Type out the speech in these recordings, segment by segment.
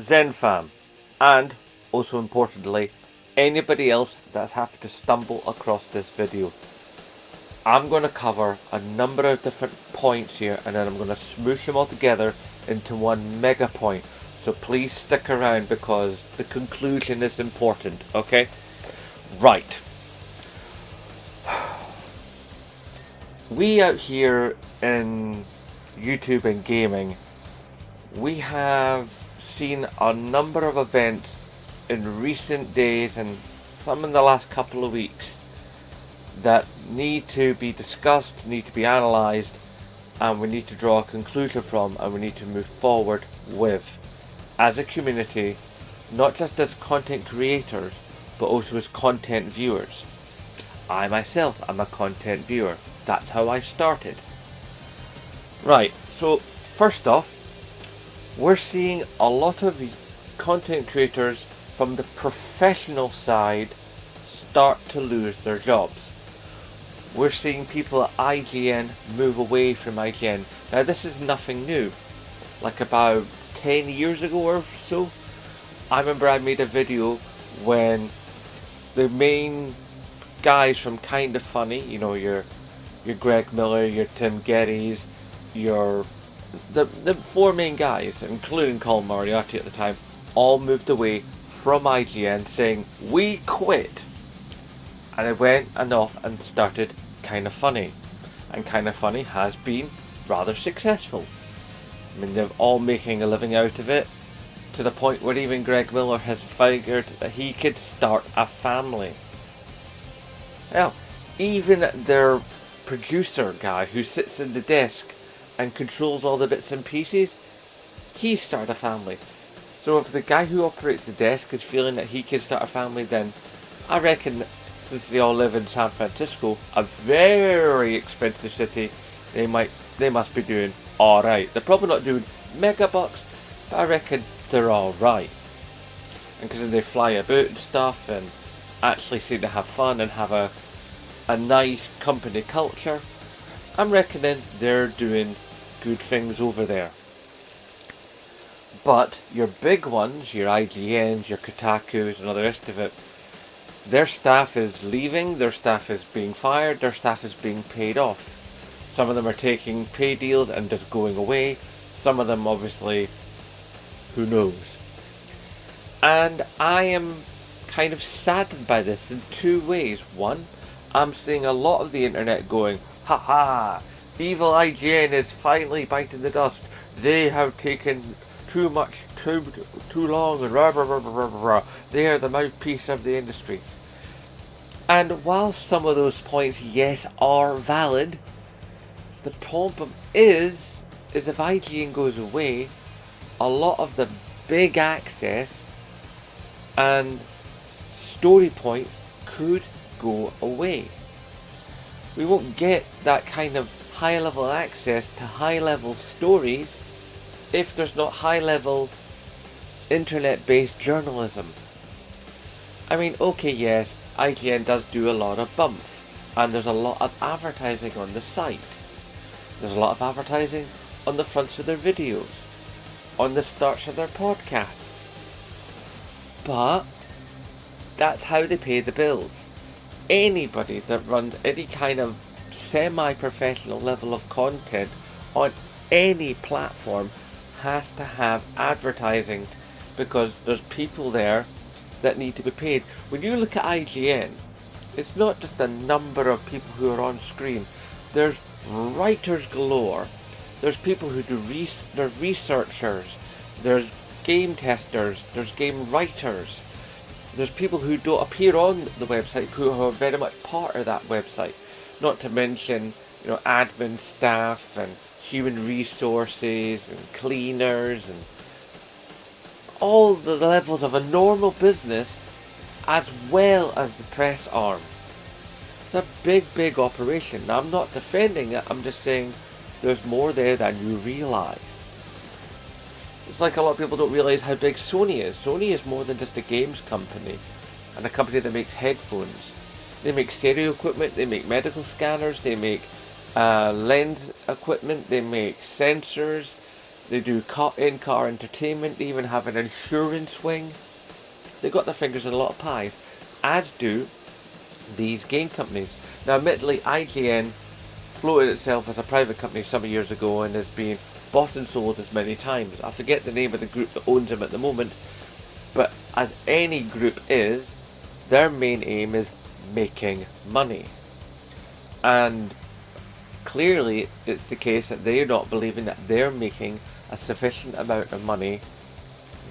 Zen fam, and also importantly, anybody else that's happened to stumble across this video. I'm going to cover a number of different points here, and then I'm going to smoosh them all together into one mega point. So please stick around because the conclusion is important, okay? Right. We out here in YouTube and gaming, we have seen a number of events in recent days and some in the last couple of weeks that need to be discussed, need to be analysed, and we need to draw a conclusion from, and we need to move forward with as a community, not just as content creators but also as content viewers. I myself am a content viewer. That's how I started. Right, so first off, we're seeing a lot of content creators from the professional side start to lose their jobs. We're seeing people at IGN move away from IGN. Now this is nothing new. Like about 10 years ago or so, I remember I made a video when the main guys from Kinda Funny, you know, your Greg Miller, your Tim Geddes, the four main guys, including Colin Moriarty at the time, all moved away from IGN saying, "We quit." And they went and off and started Kinda Funny. And Kinda Funny has been rather successful. I mean, they're all making a living out of it, to the point where even Greg Miller has figured that he could start a family. Hell, even their producer guy who sits in the desk and controls all the bits and pieces, he started a family. So if the guy who operates the desk is feeling that he can start a family, then I reckon, since they all live in San Francisco, a very expensive city, they must be doing alright. They're probably not doing mega bucks, but I reckon they're alright. And because they fly about and stuff and actually seem to have fun and have a nice company culture, I'm reckoning they're doing good things over there. But your big ones, your IGNs, your Kotakus and all the rest of it, their staff is leaving, their staff is being fired, their staff is being paid off. Some of them are taking pay deals and just going away. Some of them obviously, who knows. And I am kind of saddened by this in two ways. One, I'm seeing a lot of the internet going, "Ha ha, evil IGN is finally biting the dust. They have taken too much, too long, and rah, rah, rah, rah, rah, rah. They are the mouthpiece of the industry." And while some of those points, yes, are valid, the problem is if IGN goes away, a lot of the big access and story points could go away. We won't get that kind of high level access to high level stories if there's not high level internet based journalism. I mean, okay, yes, IGN does do a lot of bumps, and there's a lot of advertising on the site. There's a lot of advertising on the fronts of their videos, on the starts of their podcasts. But that's how they pay the bills. Anybody that runs any kind of semi-professional level of content on any platform has to have advertising, because there's people there that need to be paid. When you look at IGN, it's not just a number of people who are on screen. There's writers galore. There's people who do there's researchers. There's game testers. There's game writers. There's people who don't appear on the website who are very much part of that website. Not to mention, you know, admin staff and human resources and cleaners and all the levels of a normal business, as well as the press arm. It's a big operation. Now, I'm not defending it, I'm just saying there's more there than you realise. It's like a lot of people don't realise how big Sony is. Sony is more than just a games company and a company that makes headphones. They make stereo equipment, they make medical scanners, they make lens equipment, they make sensors, They do in-car entertainment. They even have an insurance wing. They've got their fingers in a lot of pies, as do these game companies. Now, admittedly, IGN floated itself as a private company some years ago and has been bought and sold as many times. I forget the name of the group that owns them at the moment, but as any group is, their main aim is making money. And clearly it's the case that they're not believing that they're making a sufficient amount of money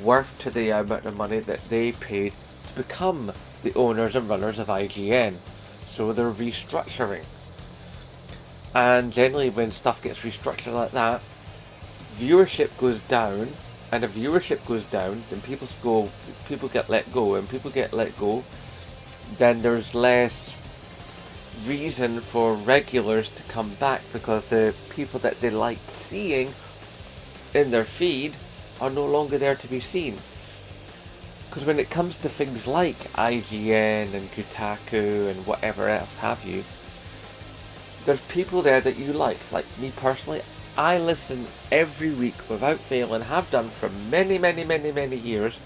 worth to the amount of money that they paid to become the owners and runners of IGN. So they're restructuring. And generally when stuff gets restructured like that, viewership goes down, and if viewership goes down, then people get let go, and people get let go, then there's less reason for regulars to come back, because the people that they liked seeing in their feed are no longer there to be seen. Because when it comes to things like IGN and Kotaku and whatever else have you, there's people there that you like. Like me personally, I listen every week without fail, and have done for many years,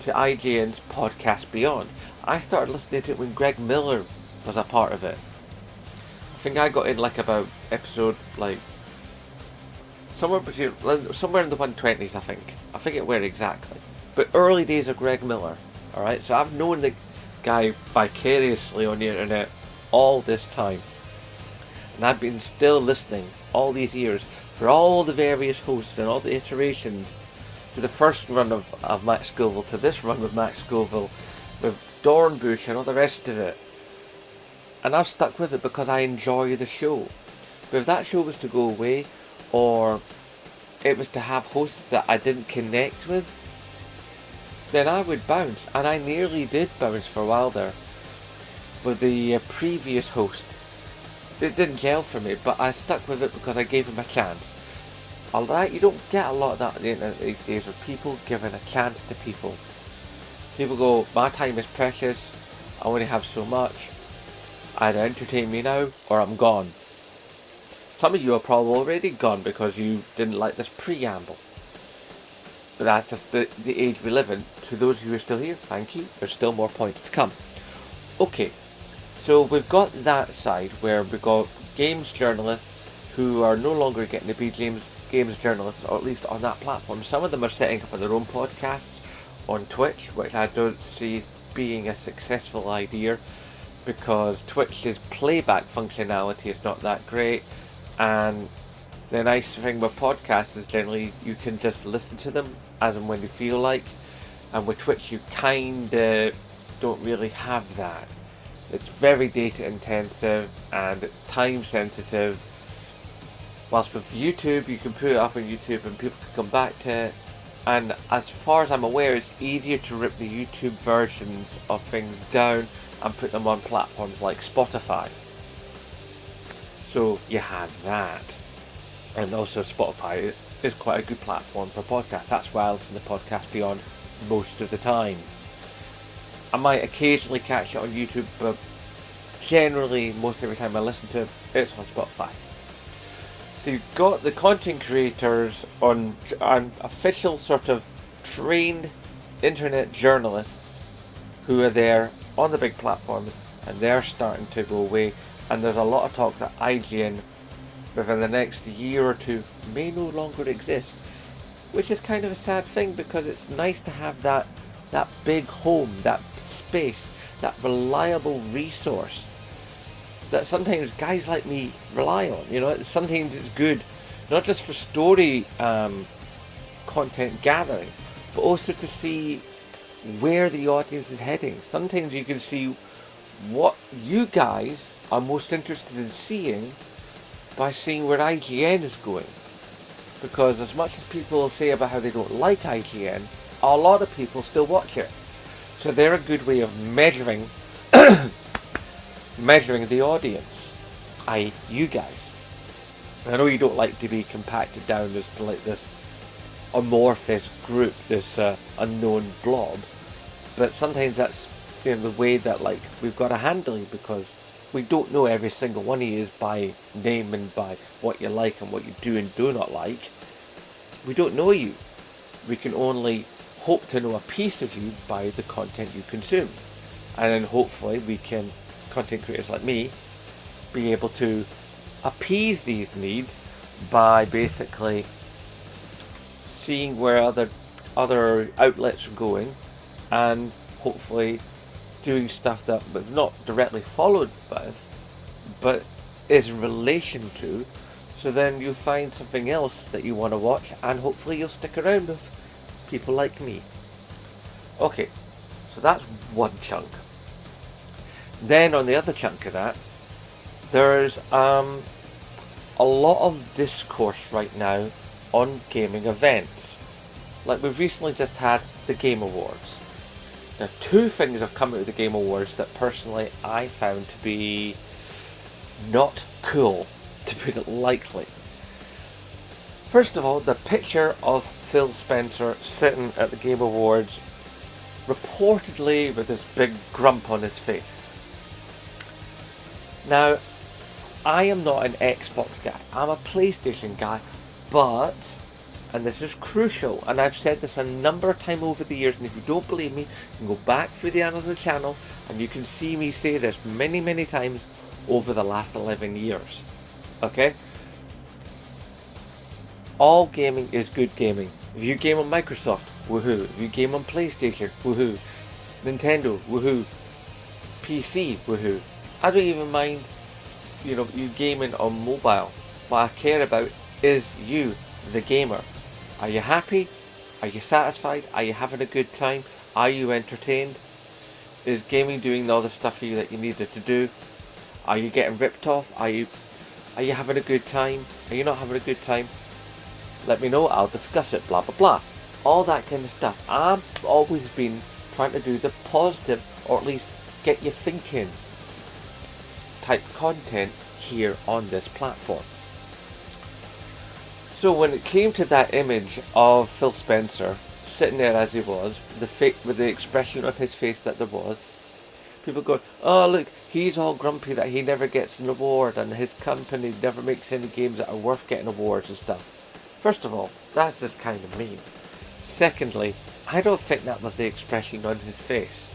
to IGN's podcast Beyond. I started listening to it when Greg Miller was a part of it. I think I got in like about episode like somewhere in the 120s. I forget where exactly, but early days of Greg Miller. All right, so I've known the guy vicariously on the internet all this time, and I've been still listening all these years for all the various hosts and all the iterations, to the first run of Max Scoville, to this run with Max Scoville, with Dornbush and all the rest of it. And I've stuck with it because I enjoy the show. But if that show was to go away, or it was to have hosts that I didn't connect with, then I would bounce. And I nearly did bounce for a while there with the previous host. It didn't gel for me, but I stuck with it because I gave him a chance. Alright, you don't get a lot of that on the internet these days, of people giving a chance to people. People go, my time is precious, I only have so much, either entertain me now or I'm gone. Some of you are probably already gone because you didn't like this preamble. But that's just the age we live in. To those who are still here, thank you. There's still more points to come. Okay, so we've got that side where we've got games journalists who are no longer getting to be games journalists, or at least on that platform. Some of them are setting up their own podcasts on Twitch, which I don't see being a successful idea, because Twitch's playback functionality is not that great, and the nice thing with podcasts is generally you can just listen to them as and when you feel like, and with Twitch you kinda don't really have that. It's very data intensive and it's time sensitive, whilst with YouTube you can put it up on YouTube and people can come back to it. And as far as I'm aware, it's easier to rip the YouTube versions of things down and put them on platforms like Spotify. So you have that. And also Spotify is quite a good platform for podcasts. That's why I listen to Podcast Beyond most of the time. I might occasionally catch it on YouTube, but generally, most every time I listen to it, it's on Spotify. So you've got the content creators on official sort of trained internet journalists who are there on the big platforms, and they're starting to go away. And there's a lot of talk that IGN within the next year or two may no longer exist, which is kind of a sad thing, because it's nice to have that big home, that space, that reliable resource that sometimes guys like me rely on. You know, sometimes it's good not just for story content gathering, but also to see where the audience is heading. Sometimes you can see what you guys are most interested in seeing by seeing where IGN is going. Because as much as people say about how they don't like IGN, a lot of people still watch it. So they're a good way of measuring measuring the audience, i.e. you guys. I know you don't like to be compacted down as to like this amorphous group, this unknown blob, but sometimes that's, you know, the way that like we've got to handle you, because we don't know every single one of you by name and by what you like and what you do and do not like. We don't know you. We can only hope to know a piece of you by the content you consume. And then hopefully we can, content creators like me, be able to appease these needs by basically seeing where other outlets are going, and hopefully doing stuff that was not directly followed by, but is in relation to. So then you find something else that you want to watch, and hopefully you'll stick around with people like me. Okay, so that's one chunk. Then on the other chunk of that, there's a lot of discourse right now on gaming events. Like we've recently just had the Game Awards. Now, two things have come out of the Game Awards that personally I found to be not cool, to put it lightly. First of all, the picture of Phil Spencer sitting at the Game Awards, reportedly with this big grump on his face. Now, I am not an Xbox guy, I'm a PlayStation guy, but, and this is crucial, and I've said this a number of times over the years, and if you don't believe me, you can go back through the another channel and you can see me say this many times over the last 11 years. Okay? All gaming is good gaming. If you game on Microsoft, woohoo. If you game on PlayStation, woohoo. Nintendo, woohoo. PC, woohoo. I don't even mind, you gaming on mobile. What I care about is you, the gamer. Are you happy? Are you satisfied? Are you having a good time? Are you entertained? Is gaming doing all the stuff for you that you needed to do? Are you getting ripped off? Are you having a good time? Are you not having a good time? Let me know, I'll discuss it, blah blah blah. All that kind of stuff. I've always been trying to do the positive, or at least get you thinking type content here on this platform. So when it came to that image of Phil Spencer sitting there as he was, with the expression on his face that there was, people go, oh look, he's all grumpy that he never gets an award and his company never makes any games that are worth getting awards and stuff. First of all, that's just kind of mean. Secondly, I don't think that was the expression on his face.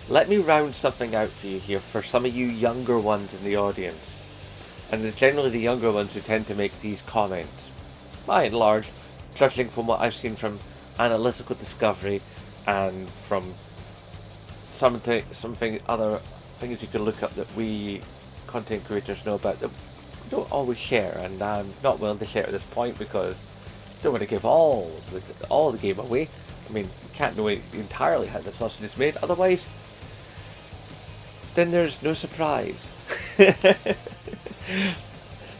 Let me round something out for you here for some of you younger ones in the audience. And it's generally the younger ones who tend to make these comments. By and large, judging from what I've seen from analytical discovery and from something other things you can look up that we content creators know about that we don't always share, and I'm not willing to share at this point because I don't want to give all the game away. I mean, you can't know entirely how the sausage is made, otherwise then there's no surprise.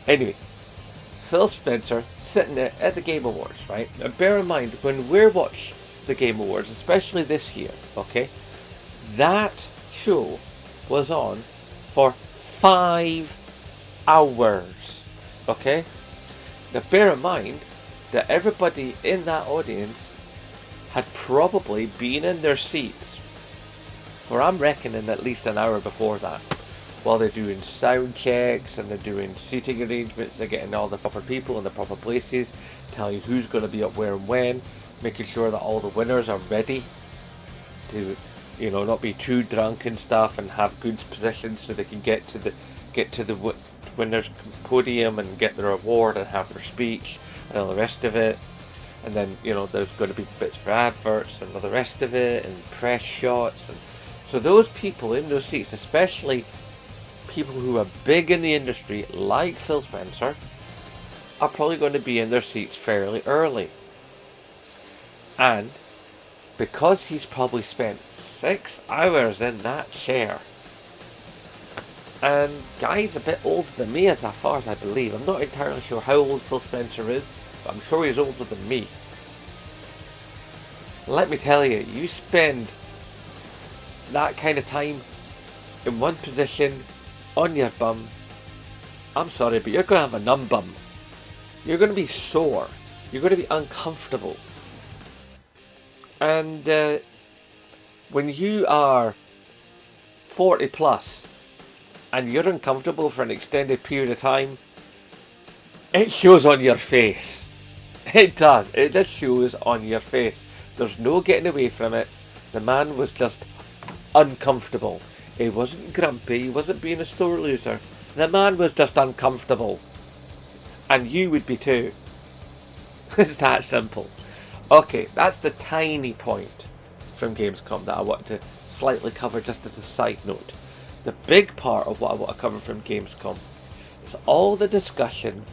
Anyway, Phil Spencer sitting there at the Game Awards, right? Now bear in mind, when we watch the Game Awards, especially this year, okay, that show was on for 5 hours, okay? Now bear in mind that everybody in that audience had probably been in their seats for, I'm reckoning, at least an hour before that, while they're doing sound checks and they're doing seating arrangements, they're getting all the proper people in the proper places, telling you who's going to be up where and when, making sure that all the winners are ready to, not be too drunk and stuff, and have good positions so they can get to the winner's podium and get their award and have their speech and all the rest of it. And then, there's going to be bits for adverts and all the rest of it, and press shots. And so those people in those seats, especially people who are big in the industry, like Phil Spencer, are probably going to be in their seats fairly early. And because he's probably spent 6 hours in that chair, and guy's a bit older than me as far as I believe. I'm not entirely sure how old Phil Spencer is, but I'm sure he's older than me. Let me tell you, you spend that kind of time in one position on your bum, I'm sorry, but you're going to have a numb bum. You're going to be sore. You're going to be uncomfortable. And when you are 40 plus and you're uncomfortable for an extended period of time, it shows on your face. It does. It just shows on your face. There's no getting away from it. The man was just uncomfortable. He wasn't grumpy. He wasn't being a sore loser. The man was just uncomfortable. And you would be too. It's that simple. Okay, that's the tiny point from Gamescom that I want to slightly cover just as a side note. The big part of what I want to cover from Gamescom is all the discussion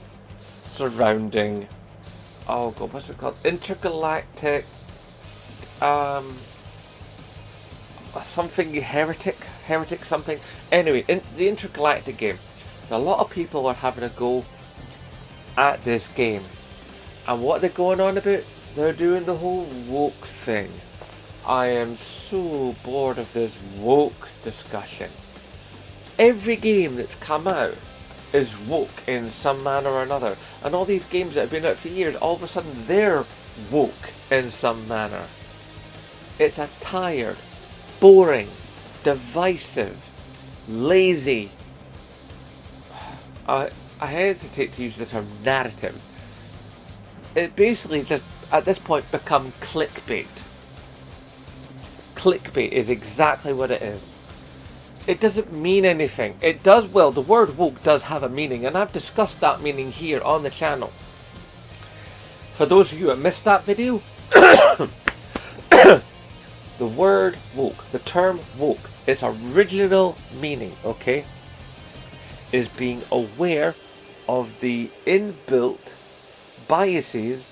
surrounding, oh god, what's it called? Intergalactic, something heretic something. Anyway, the intergalactic game. A lot of people are having a go at this game. And what they're going on about? They're doing the whole woke thing. I am so bored of this woke discussion. Every game that's come out is woke in some manner or another. And all these games that have been out for years, all of a sudden they're woke in some manner. It's a tired, boring, divisive, lazy, I hesitate to use the term narrative. It basically just, at this point, become clickbait. Clickbait is exactly what it is. It doesn't mean anything. It does, well, the word woke does have a meaning, and I've discussed that meaning here on the channel. For those of you that missed that video, the word woke, the term woke, its original meaning, okay, is being aware of the inbuilt biases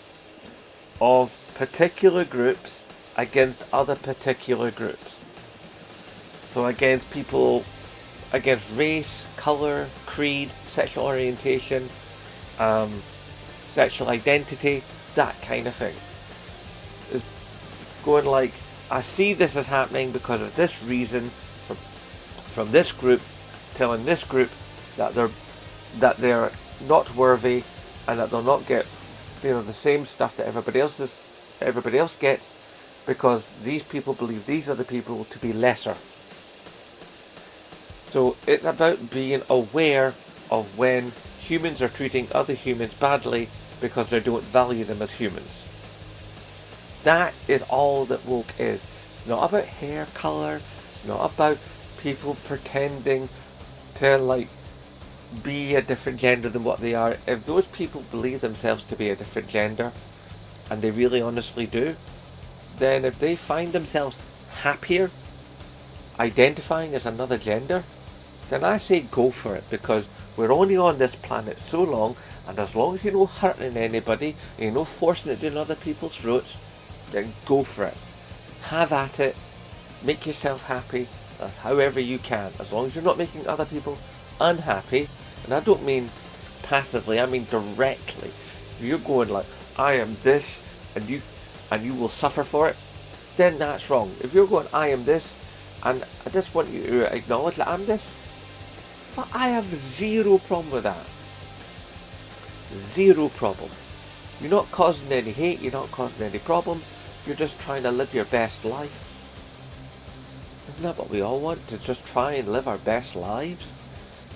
of particular groups against other particular groups. So against people, against race, colour, creed, sexual orientation, sexual identity, that kind of thing. It's going like, I see this is happening because of this reason, from this group telling this group that they're not worthy and that they'll not get, you know, the same stuff that everybody else gets, because these people believe these other people to be lesser. So it's about being aware of when humans are treating other humans badly because they don't value them as humans. That is all that woke is. It's not about hair colour. It's not about people pretending to like be a different gender than what they are. If those people believe themselves to be a different gender, and they really honestly do, then if they find themselves happier identifying as another gender, then I say go for it, because we're only on this planet so long, and as long as you're not hurting anybody, and you're not forcing it down other people's throats, then go for it. Have at it. Make yourself happy as however you can, as long as you're not making other people unhappy. And I don't mean passively, I mean directly. If you're going like, I am this, and you will suffer for it, then that's wrong. If you're going, I am this, and I just want you to acknowledge that I'm this, I have zero problem with that. Zero problem. You're not causing any hate, you're not causing any problems, you're just trying to live your best life. Isn't that what we all want? To just try and live our best lives?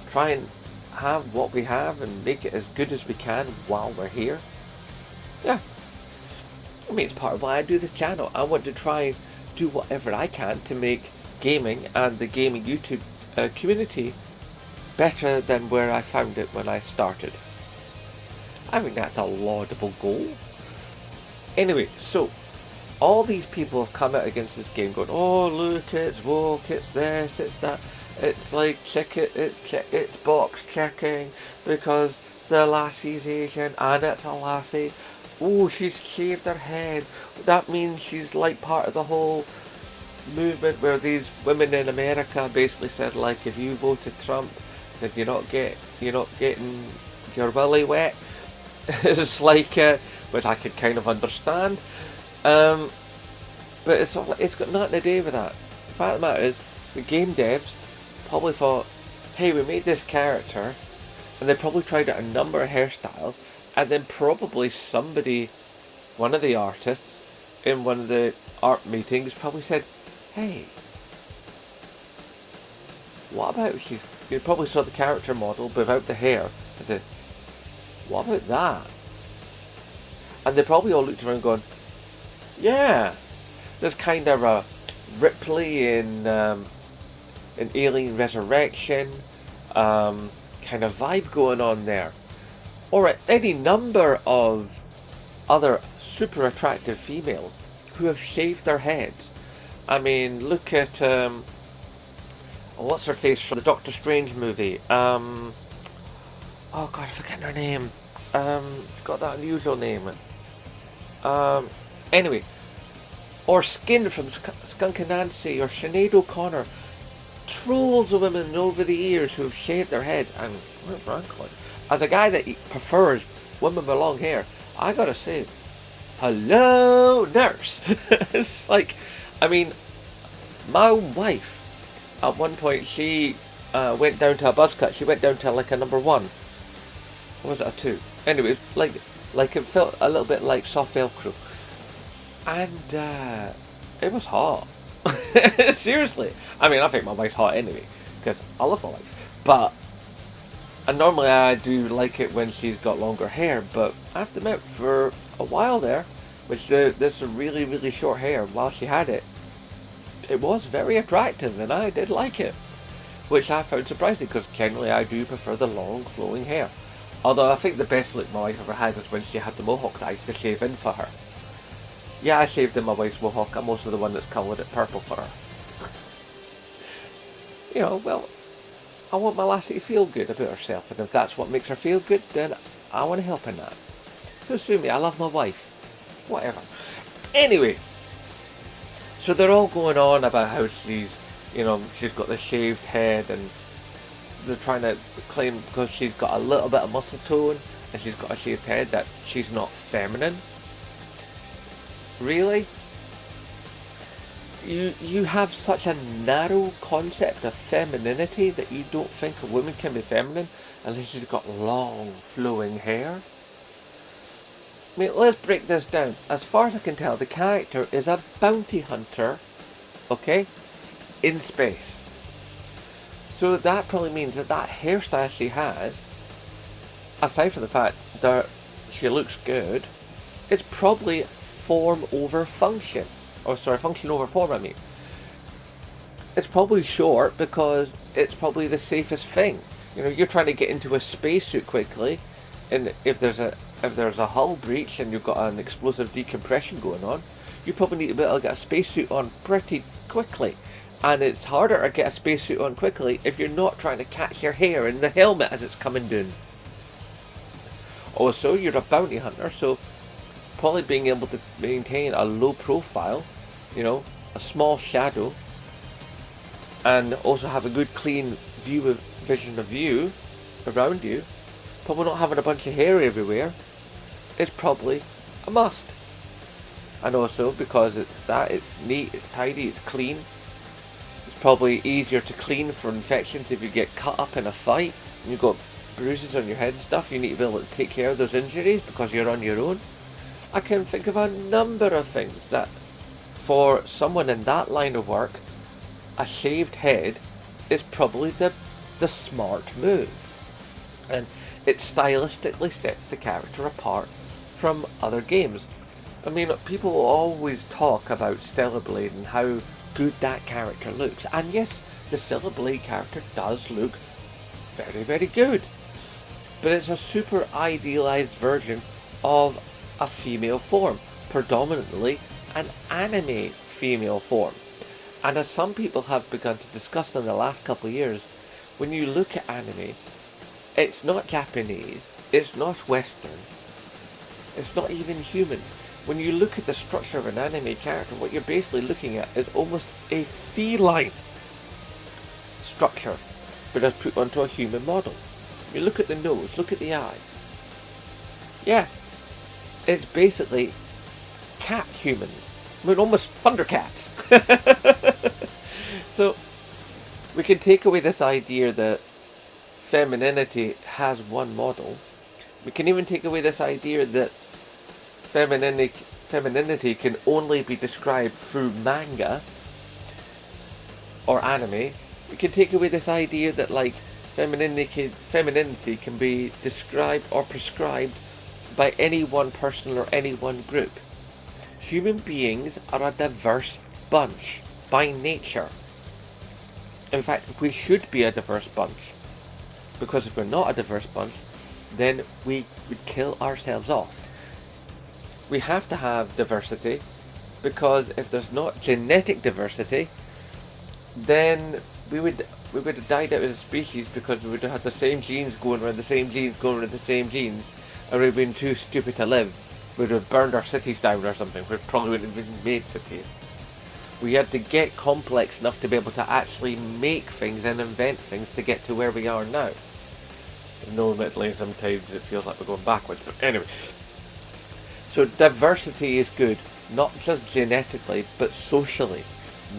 Try and have what we have and make it as good as we can while we're here? Yeah. I mean, it's part of why I do this channel. I want to try and do whatever I can to make gaming and the gaming YouTube community better than where I found it when I started. I think that's a laudable goal. Anyway, so all these people have come out against this game going, oh look, it's woke, it's this, it's that, it's like it's box checking because the lassie's Asian and it's a lassie. Oh, she's shaved her head. That means she's like part of the whole movement where these women in America basically said, like, if you voted Trump, then you're not getting your willy wet. It's like, which I could kind of understand, but it's got nothing to do with that. The fact of the matter is, the game devs probably thought, hey, we made this character, and they probably tried out a number of hairstyles, and then probably somebody, one of the artists in one of the art meetings probably said, hey, what about you probably saw the character model without the hair and said, what about that? And they probably all looked around going, yeah, there's kind of a Ripley in Alien Resurrection kind of vibe going on there. Or any number of other super attractive females who have shaved their heads. I mean, look at what's her face from the Doctor Strange movie? Oh god, I forget her name. Got that unusual name. Anyway, or Skin from Skunk and Nancy, or Sinead O'Connor. Trolls of women over the years who have shaved their heads, and frankly, as a guy that prefers women with long hair, I gotta say, hello, nurse. It's like, I mean, my wife, at one point, she went down to a buzz cut. She went down to like a number 1. Or was it a 2? Anyway, like it felt a little bit like soft Velcro. And it was hot. Seriously. I mean, I think my wife's hot anyway, because I love my wife. But, and normally I do like it when she's got longer hair, but I have to admit, for a while there, which this really, really short hair, while she had it, it was very attractive, and I did like it. Which I found surprising, because generally I do prefer the long, flowing hair. Although I think the best look my wife ever had was when she had the mohawk that I had to shave in for her. Yeah, I shaved in my wife's mohawk. I'm also the one that's coloured it purple for her. You know, well, I want my lassie to feel good about herself, and if that's what makes her feel good, then I want to help in that. So sue me, I love my wife. Whatever. Anyway, so they're all going on about how she's, you know, she's got the shaved head, and they're trying to claim because she's got a little bit of muscle tone and she's got a shaved head that she's not feminine. Really? You have such a narrow concept of femininity that you don't think a woman can be feminine unless she's got long, flowing hair? I mean, let's break this down. As far as I can tell, the character is a bounty hunter, okay, in space. So that probably means that that hairstyle she has, aside from the fact that she looks good, it's probably form over function. Or sorry, function over form, I mean. It's probably short because it's probably the safest thing. You know, you're trying to get into a spacesuit quickly, and if there's a hull breach and you've got an explosive decompression going on, you probably need to be able to get a spacesuit on pretty quickly. And it's harder to get a spacesuit on quickly if you're not trying to catch your hair in the helmet as it's coming down. Also, you're a bounty hunter, so probably being able to maintain a low profile, you know, a small shadow, and also have a good clean vision of view around you, probably not having a bunch of hair everywhere, is probably a must. And also, because it's neat, it's tidy, it's clean, it's probably easier to clean for infections if you get cut up in a fight and you've got bruises on your head and stuff. You need to be able to take care of those injuries because you're on your own. I can think of a number of things that, for someone in that line of work, a shaved head is probably the smart move. And it stylistically sets the character apart from other games. I mean, people always talk about Stellar Blade and how good that character looks. And yes, the Stellar Blade character does look very, very good. But it's a super idealized version of a female form, predominantly an anime female form. And as some people have begun to discuss in the last couple of years, when you look at anime, it's not Japanese, it's not Western, it's not even human. When you look at the structure of an anime character, what you're basically looking at is almost a feline structure, but as put onto a human model. You look at the nose, look at the eyes. Yeah, it's basically cat humans. I mean, almost Thundercats. So, we can take away this idea that femininity has one model. We can even take away this idea that femininity can only be described through manga or anime. We can take away this idea that, like, femininity can be described or prescribed by any one person or any one group. Human beings are a diverse bunch by nature. In fact, we should be a diverse bunch, because if we're not a diverse bunch, then we would kill ourselves off. We have to have diversity, because if there's not genetic diversity, then we would have died out as a species, because we would have had the same genes going around the same genes going around the same genes, and we'd have been too stupid to live. We'd have burned our cities down or something. We probably wouldn't have even made cities. We had to get complex enough to be able to actually make things and invent things to get to where we are now. No, admittedly, sometimes it feels like we're going backwards, but anyway. So diversity is good, not just genetically, but socially,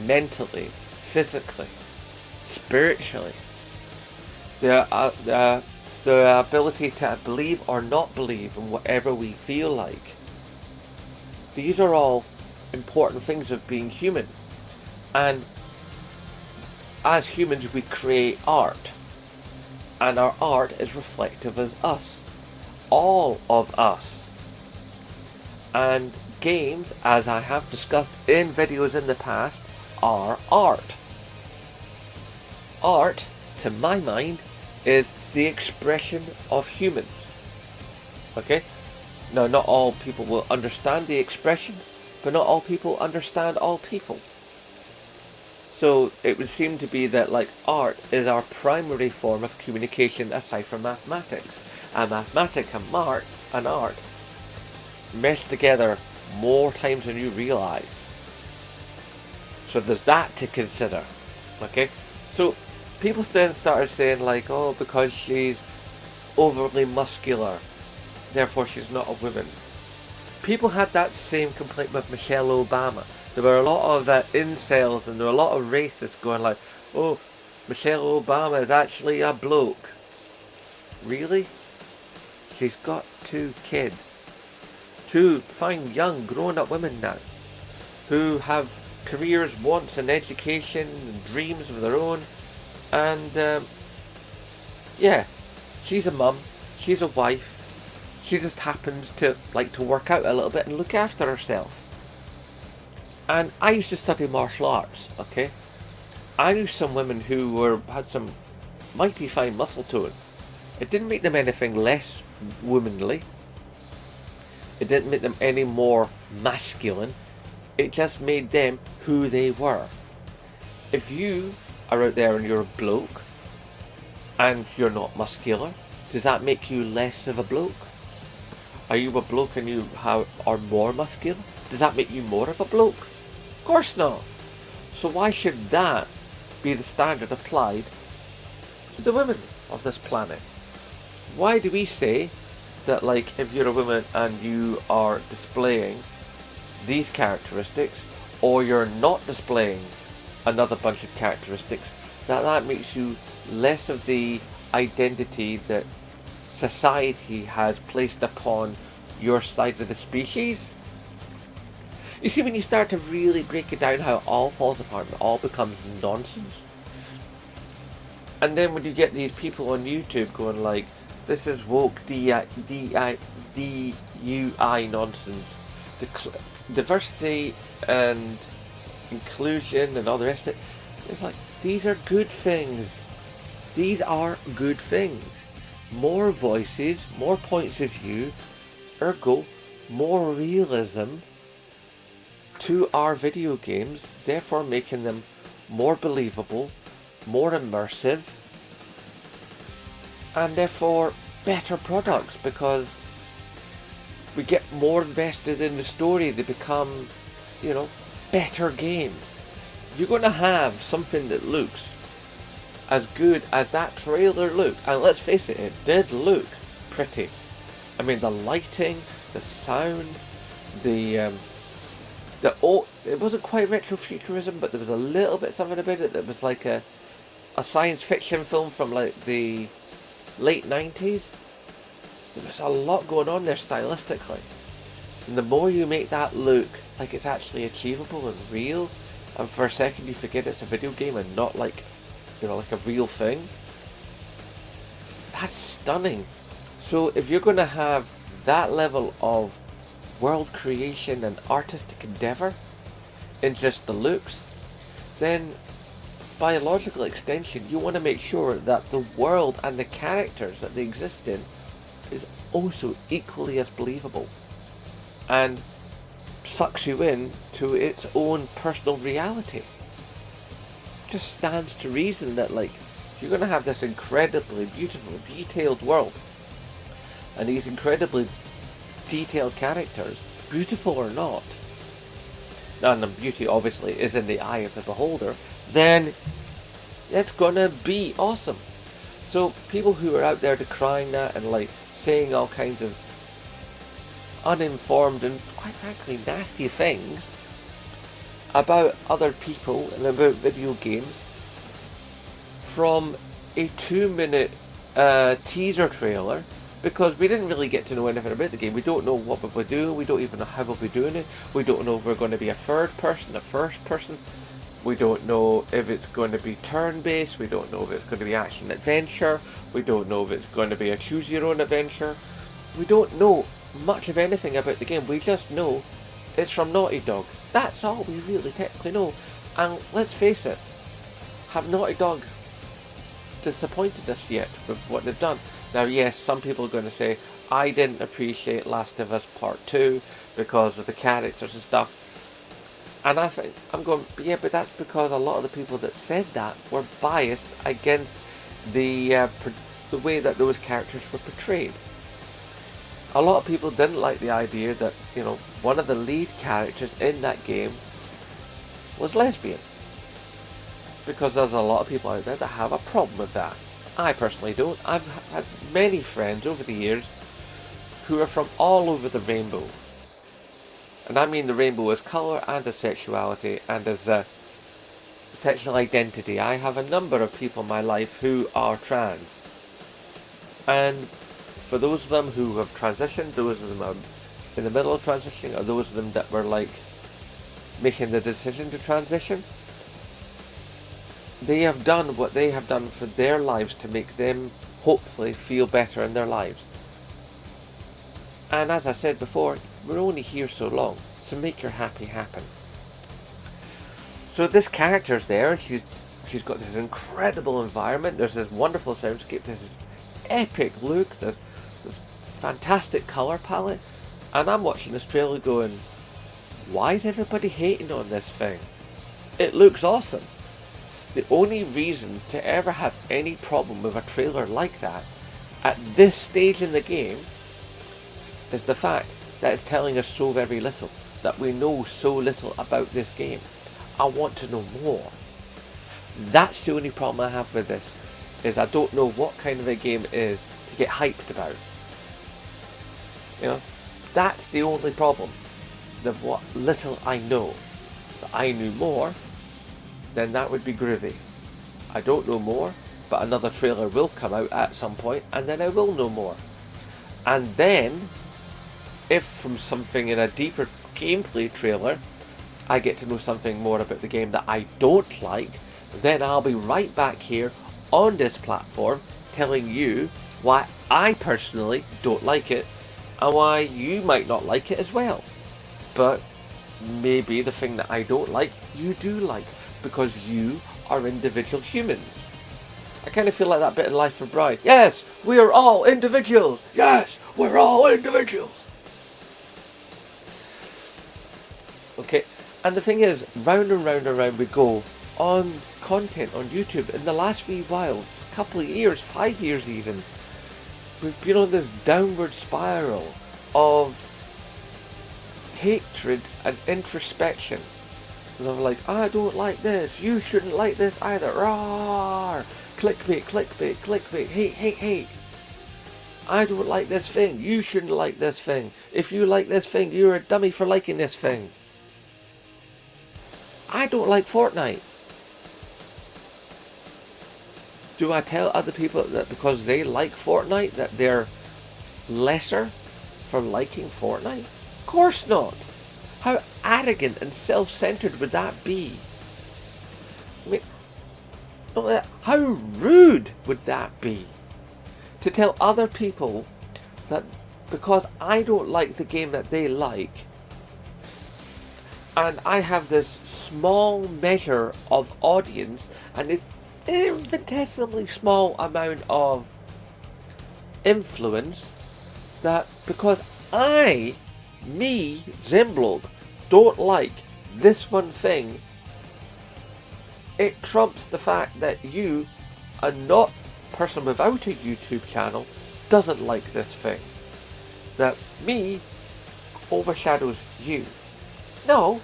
mentally, physically, spiritually. The ability to believe or not believe in whatever we feel like. These are all important things of being human. And as humans, we create art. And our art is reflective of us. All of us. And games, as I have discussed in videos in the past, are art. Art, to my mind, is the expression of humans. Okay? Now, not all people will understand the expression, but not all people understand all people. So it would seem to be that like art is our primary form of communication aside from mathematics. And mathematics and art mesh together more times than you realise. So there's that to consider. Okay? So people then started saying like, oh, because she's overly muscular, therefore she's not a woman. People had that same complaint with Michelle Obama. There were a lot of incels and there were a lot of racists going like, oh, Michelle Obama is actually a bloke. Really? She's got 2 kids. 2 fine, young, grown-up women now, who have careers, wants and education and dreams of their own. And yeah, she's a mum, she's a wife. She just happens to like to work out a little bit and look after herself. And I used to study martial arts, okay? I knew some women who had some mighty fine muscle tone. It didn't make them anything less womanly. It didn't make them any more masculine. It just made them who they were. If you are out there and you're a bloke and you're not muscular, does that make you less of a bloke? Are you a bloke and you are more muscular? Does that make you more of a bloke? Of course not. So why should that be the standard applied to the women of this planet? Why do we say that like if you're a woman and you are displaying these characteristics, or you're not displaying another bunch of characteristics, that makes you less of the identity that society has placed upon your side of the species? You see, when you start to really break it down, how it all falls apart, it all becomes nonsense. And then when you get these people on YouTube going like, this is woke DUI nonsense, diversity and inclusion and all the rest of it, it's like, these are good things. These are good things. More voices, more points of view, ergo more realism to our video games, therefore making them more believable, more immersive, and therefore better products, because we get more invested in the story. They become, better games. If you're going to have something that looks as good as that trailer looked, and let's face it, it did look pretty. I mean, the lighting, the sound, it wasn't quite retrofuturism, but there was a little bit something about it that was like a science fiction film from like the late 90s. There was a lot going on there stylistically. And the more you make that look like it's actually achievable and real, and for a second you forget it's a video game and not like, like a real thing, that's stunning. So if you're going to have that level of world creation and artistic endeavour in just the looks, then by a logical extension, you want to make sure that the world and the characters that they exist in is also equally as believable and sucks you in to its own personal reality. Just stands to reason that, like, you're going to have this incredibly beautiful, detailed world and these incredibly detailed characters, beautiful or not, and the beauty obviously is in the eye of the beholder, then it's gonna be awesome. So people who are out there decrying that and like saying all kinds of uninformed and quite frankly nasty things about other people and about video games from a 2-minute teaser trailer, because we didn't really get to know anything about the game. We don't know what we'll be doing. We don't even know how we'll be doing it. We don't know if we're going to be a third person, a first person. We don't know if it's going to be turn-based. We don't know if it's going to be action-adventure. We don't know if it's going to be a choose-your-own adventure. We don't know much of anything about the game. We just know it's from Naughty Dog. That's all we really technically know. And let's face it, have Naughty Dog disappointed us yet with what they've done? Now, yes, some people are going to say, I didn't appreciate Last of Us Part 2 because of the characters and stuff. And I think, I'm going, yeah, but that's because a lot of the people that said that were biased against the way that those characters were portrayed. A lot of people didn't like the idea that, you know, one of the lead characters in that game was lesbian. Because there's a lot of people out there that have a problem with that. I personally don't. I've had many friends over the years who are from all over the rainbow. And I mean the rainbow as colour and as sexuality and as sexual identity. I have a number of people in my life who are trans. And for those of them who have transitioned, those of them are in the middle of transitioning, or those of them that were like making the decision to transition, they have done what they have done for their lives to make them hopefully feel better in their lives. And as I said before, we're only here so long, so make your happy happen. So this character's there, and she's got this incredible environment. There's this wonderful soundscape. There's this epic look. There's this fantastic colour palette. And I'm watching this trailer going, why is everybody hating on this thing? It looks awesome. The only reason to ever have any problem with a trailer like that at this stage in the game is the fact that it's telling us so very little, that we know so little about this game. I want to know more. That's the only problem I have with this, is I don't know what kind of a game it is to get hyped about. You know, that's the only problem. The what little I know. If I knew more, then that would be groovy. I don't know more, but another trailer will come out at some point, and then I will know more. And then, if from something in a deeper gameplay trailer, I get to know something more about the game that I don't like, then I'll be right back here on this platform telling you why I personally don't like it, and why you might not like it as well. But maybe the thing that I don't like, you do like, because you are individual humans. I kind of feel like that bit in Life of Brian. Yes, we are all individuals. Yes, we're all individuals. Okay, and the thing is, round and round and round we go on content on YouTube. In the last wee while, a couple of years, 5 years even, we've been on this downward spiral of hatred and introspection. Of like, I don't like this, you shouldn't like this either, roar, clickbait, clickbait, clickbait, hate, hate, hate. I don't like this thing, you shouldn't like this thing. If you like this thing, you're a dummy for liking this thing. I don't like Fortnite. Do I tell other people that because they like Fortnite that they're lesser for liking Fortnite? Of course not. How arrogant and self-centered would that be? I mean, how rude would that be? To tell other people that because I don't like the game that they like, and I have this small measure of audience and this infinitesimally small amount of influence, that because Zemblog, don't like this one thing, it trumps the fact that you, a not person without a YouTube channel, doesn't like this thing. That me overshadows you. No,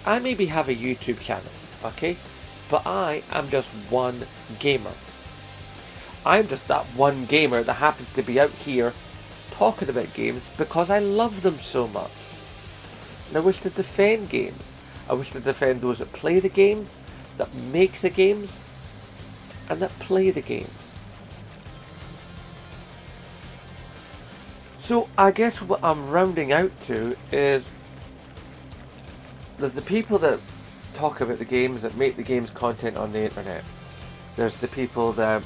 I maybe have a YouTube channel, okay? But I am just one gamer. I'm just that one gamer that happens to be out here talking about games because I love them so much. And I wish to defend games. I wish to defend those that play the games, that make the games, and that play the games. So I guess what I'm rounding out to is there's the people that talk about the games, that make the games content on the internet. There's the people that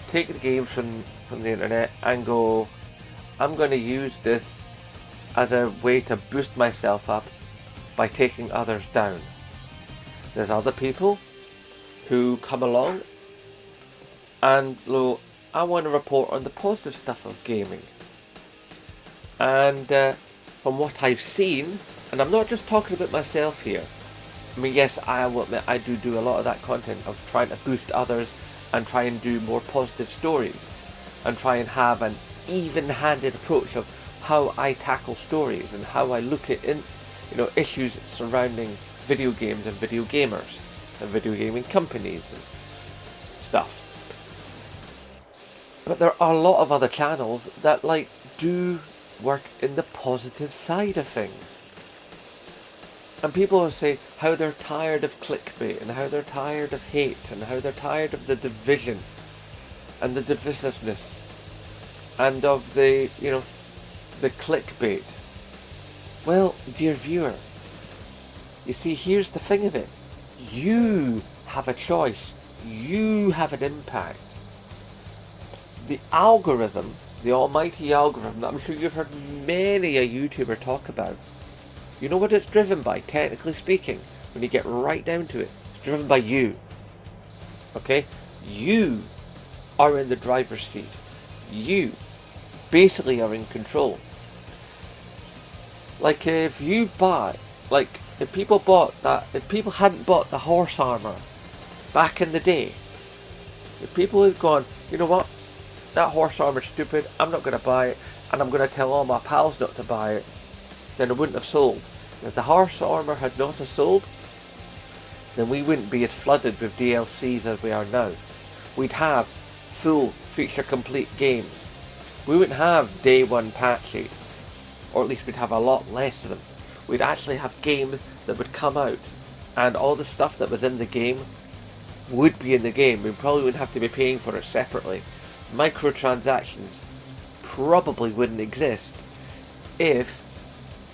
take the games from the internet and go, I'm going to use this as a way to boost myself up by taking others down. There's other people who come along and go, I want to report on the positive stuff of gaming. And from what I've seen, and I'm not just talking about myself here, I mean, yes, I will admit I do a lot of that content of trying to boost others and try and do more positive stories and try and have an even-handed approach of how I tackle stories and how I look at issues surrounding video games and video gamers and video gaming companies and stuff. But there are a lot of other channels that do work in the positive side of things. And people will say how they're tired of clickbait and how they're tired of hate and how they're tired of the division and the divisiveness and of the clickbait. Well, dear viewer, you see, here's the thing of it. You have a choice. You have an impact. The algorithm, the almighty algorithm that I'm sure you've heard many a YouTuber talk about, you know what it's driven by, technically speaking, when you get right down to it? It's driven by you. Okay? You are in the driver's seat. You basically are in control. If people hadn't bought the horse armor back in the day, if people had gone, you know what, that horse armor's stupid, I'm not going to buy it, and I'm going to tell all my pals not to buy it, then it wouldn't have sold. If the horse armor had not have sold, then we wouldn't be as flooded with DLCs as we are now. We'd have full feature complete games. We wouldn't have day one patches, or at least we'd have a lot less of them. We'd actually have games that would come out, and all the stuff that was in the game would be in the game. We probably wouldn't have to be paying for it separately. Microtransactions probably wouldn't exist if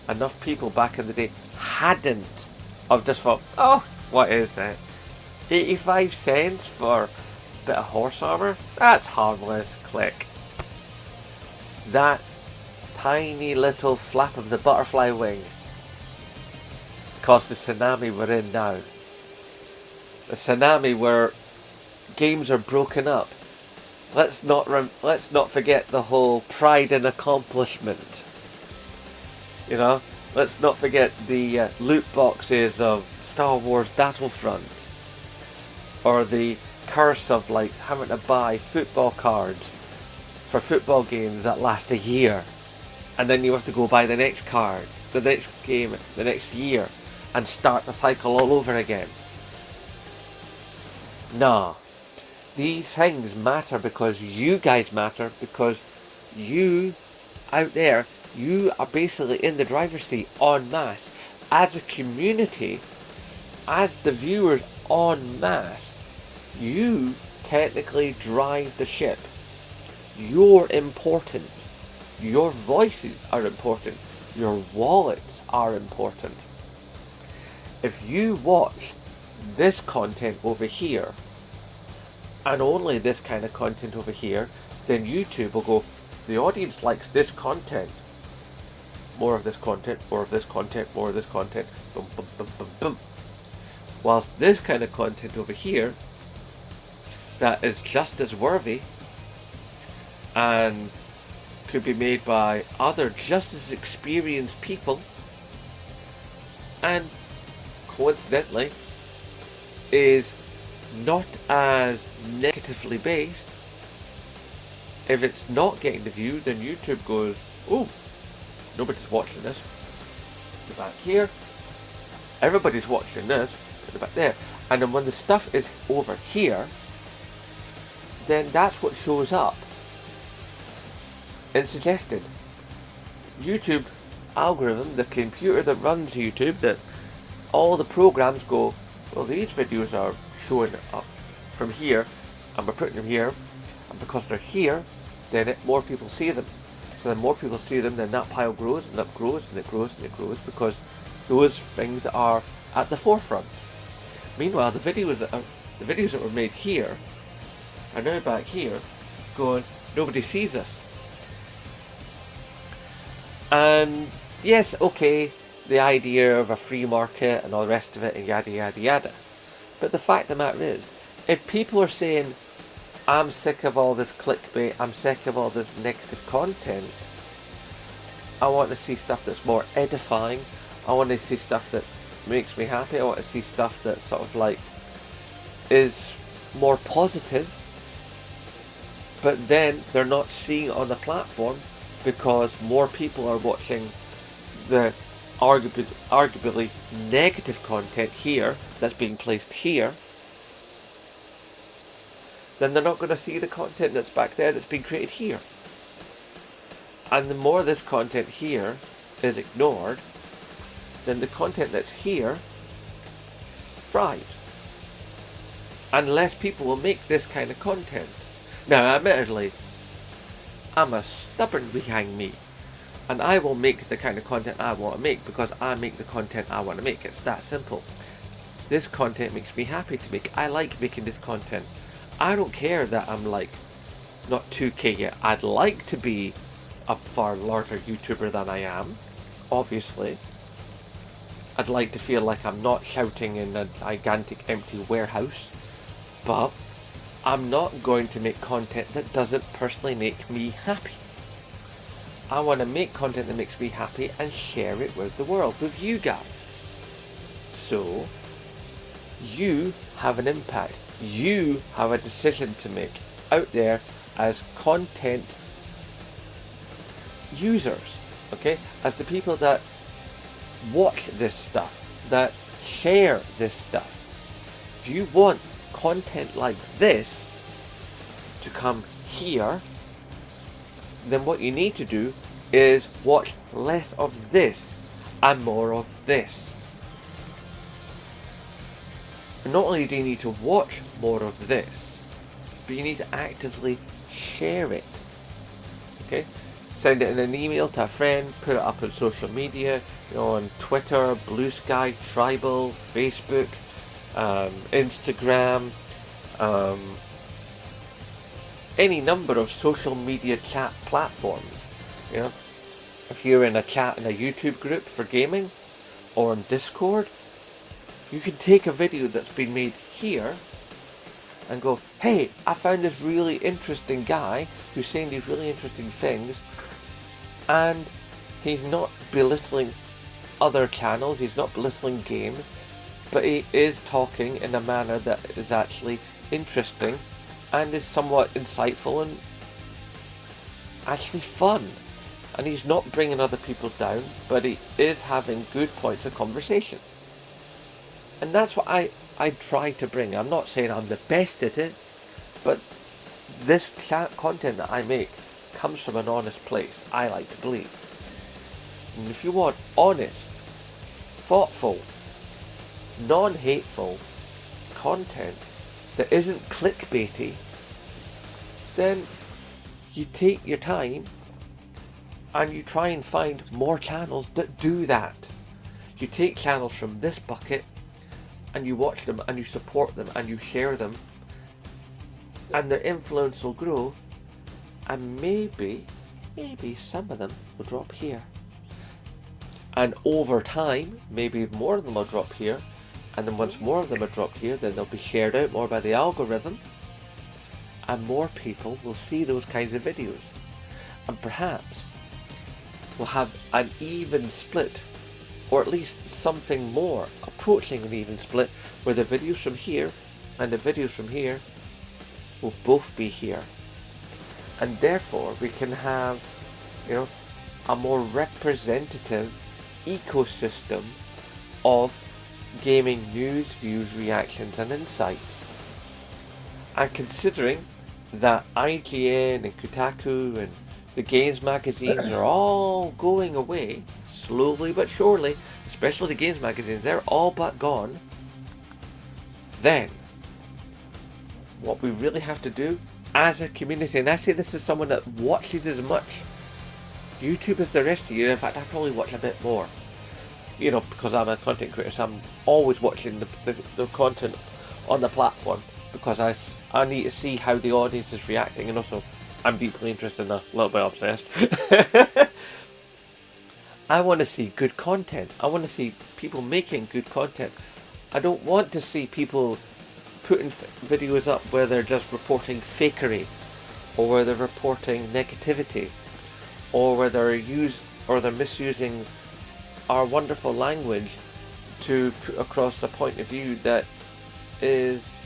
enough people back in the day hadn't of just thought, oh, what is it? 85 cents for a bit of horse armor? That's harmless. Click. That tiny little flap of the butterfly wing caused the tsunami we're in now. The tsunami where games are broken up. Let's not forget the whole pride and accomplishment. Let's not forget the loot boxes of Star Wars Battlefront, or the curse of having to buy football cards for football games that last a year, and then you have to go buy the next card, the next game, the next year, and start the cycle all over again. Nah. These things matter because you guys matter, because you out there, you are basically in the driver's seat en masse. As a community, as the viewers en masse, you technically drive the ship. You're important. Your voices are important. Your wallets are important. If you watch this content over here, and only this kind of content over here, then YouTube will go, the audience likes this content, more of this content, more of this content, more of this content, boom, boom, boom, boom, boom. Whilst this kind of content over here, that is just as worthy and could be made by other just as experienced people, and coincidentally is not as negatively based. If it's not getting the view, then YouTube goes, oh, nobody's watching this. Go back here. Everybody's watching this. Go back there. And then when the stuff is over here, then that's what shows up and suggested. YouTube algorithm, the computer that runs YouTube, that all the programs go, well, these videos are showing up from here, and we're putting them here, and because they're here, then more people see them. So then more people see them, then that pile grows, and that grows, and it grows, and it grows, because those things are at the forefront. Meanwhile, the videos that were made here are now back here, going, nobody sees us. And yes, okay, the idea of a free market and all the rest of it, and yada yada yada. But the fact of the matter is, if people are saying, I'm sick of all this clickbait, I'm sick of all this negative content, I want to see stuff that's more edifying, I want to see stuff that makes me happy, I want to see stuff that sort of like is more positive, but then they're not seeing it on the platform because more people are watching the arguably negative content here that's being placed here, then they're not going to see the content that's back there that's being created here. And the more this content here is ignored, then the content that's here thrives. And less people will make this kind of content. Now, admittedly, I'm a stubborn behind me, and I will make the kind of content I want to make because I make the content I want to make. It's that simple. This content makes me happy to make. I like making this content. I don't care that I'm like not 2K yet. I'd like to be a far larger YouTuber than I am, obviously. I'd like to feel like I'm not shouting in a gigantic empty warehouse, but I'm not going to make content that doesn't personally make me happy. I want to make content that makes me happy and share it with the world, with you guys. So, you have an impact. You have a decision to make out there as content users, okay? As the people that watch this stuff, that share this stuff. If you want content like this to come here, then what you need to do is watch less of this and more of this. And not only do you need to watch more of this, but you need to actively share it. Okay? Send it in an email to a friend, put it up on social media, on Twitter, Blue Sky, Tribal, Facebook, Instagram, any number of social media chat platforms. You know, if you're in a chat in a YouTube group for gaming or on Discord, you can take a video that's been made here and go, hey, I found this really interesting guy who's saying these really interesting things, and he's not belittling other channels, he's not belittling games, but he is talking in a manner that is actually interesting and is somewhat insightful and actually fun. And he's not bringing other people down, but he is having good points of conversation. And that's what I try to bring. I'm not saying I'm the best at it, but this content that I make comes from an honest place, I like to believe. And if you want honest, thoughtful, non-hateful content that isn't clickbaity, then you take your time and you try and find more channels that do that. You take channels from this bucket and you watch them and you support them and you share them, and their influence will grow, and maybe maybe some of them will drop here. And over time, maybe more of them will drop here. And then once more of them are dropped here, then they'll be shared out more by the algorithm. And more people will see those kinds of videos. And perhaps we'll have an even split, or at least something more approaching an even split, where the videos from here and the videos from here will both be here. And therefore we can have, a more representative ecosystem of gaming news, views, reactions and insights. And considering that IGN and Kotaku and the games magazines are all going away, slowly but surely, especially the games magazines, they're all but gone, then what we really have to do as a community, and I say this as someone that watches as much YouTube as the rest of you, in fact I probably watch a bit more, because I'm a content creator, so I'm always watching the content on the platform, because I need to see how the audience is reacting, and also I'm deeply interested and a little bit obsessed. I want to see good content. I want to see people making good content. I don't want to see people putting videos up where they're just reporting fakery, or where they're reporting negativity, or where they're misusing our wonderful language to put across a point of view that is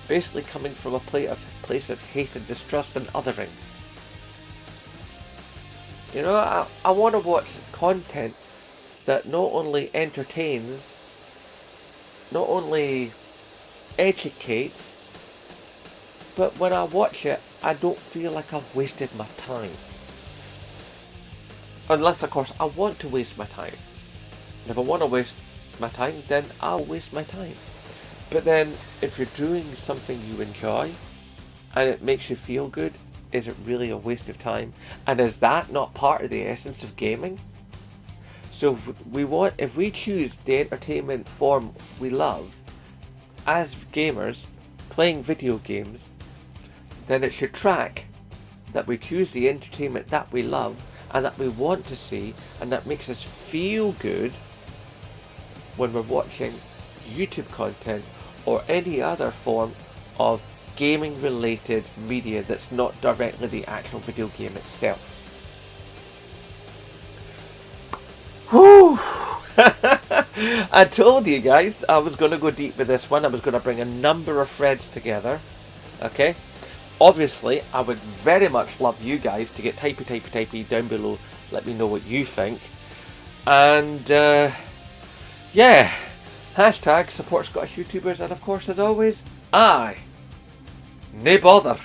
basically coming from a place of hate and distrust and othering. I want to watch content that not only entertains, not only educates, but when I watch it, I don't feel like I've wasted my time. Unless, of course, I want to waste my time. And if I want to waste my time, then I'll waste my time. But then, if you're doing something you enjoy, and it makes you feel good, is it really a waste of time? And is that not part of the essence of gaming? So if we choose the entertainment form we love, as gamers, playing video games, then it should track that we choose the entertainment that we love and that we want to see, and that makes us feel good when we're watching YouTube content or any other form of gaming related media that's not directly the actual video game itself. Whew! I told you guys I was going to go deep with this one. I was going to bring a number of threads together. Okay? Obviously, I would very much love you guys to get typey down below. Let me know what you think. And, yeah. Hashtag support Scottish YouTubers. And of course, as always, nae bother.